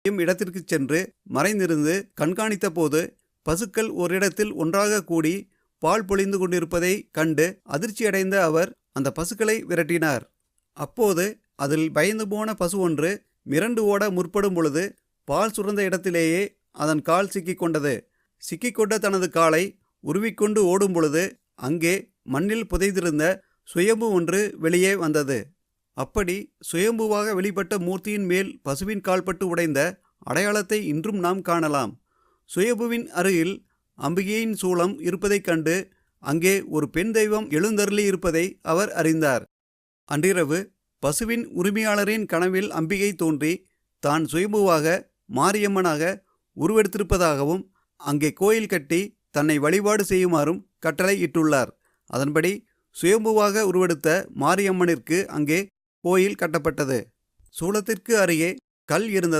இடத்திற்கு சென்று மறைந்திருந்து கண்காணித்த போது பசுக்கள் ஒரு இடத்தில் ஒன்றாக கூடி பால் பொழிந்து கொண்டிருப்பதை கண்டு அதிர்ச்சியடைந்த அவர் அந்த பசுக்களை விரட்டினார். அப்போது அதில் பயந்து போன பசு ஒன்று மிரண்டு ஓட முற்படும் பொழுது பால் சுரந்த இடத்திலேயே அதன் கால் சிக்கிக்கொண்டது. சிக்கிக்கொண்ட தனது காலை உருவிக்கொண்டு ஓடும் பொழுது அங்கே மண்ணில் புதைந்திருந்த சுயம்பு ஒன்று வெளியே வந்தது. அப்படி சுயம்புவாக வெளிப்பட்ட மூர்த்தியின் மேல் பசுவின் கால்பட்டு உடைந்த அடையாளத்தை இன்றும் நாம் காணலாம். சுயம்புவின் அருகில் அம்பிகையின் சூலம் இருப்பதைக் கண்டு அங்கே ஒரு பெண் தெய்வம் எழுந்தருளி இருப்பதை அவர் அறிந்தார். அன்றிரவு பசுவின் உரிமையாளரின் கனவில் அம்பிகை தோன்றி தான் சுயம்புவாக மாரியம்மனாக உருவெடுத்திருப்பதாகவும் அங்கே கோயில் கட்டி தன்னை வழிபாடு செய்யுமாறும் கட்டளை இட்டுள்ளார். அதன்படி சுயம்புவாக உருவெடுத்த மாரியம்மனிற்கு அங்கே கோயில் கட்டப்பட்டது. சூலத்திற்கு அருகே கல் இருந்தது.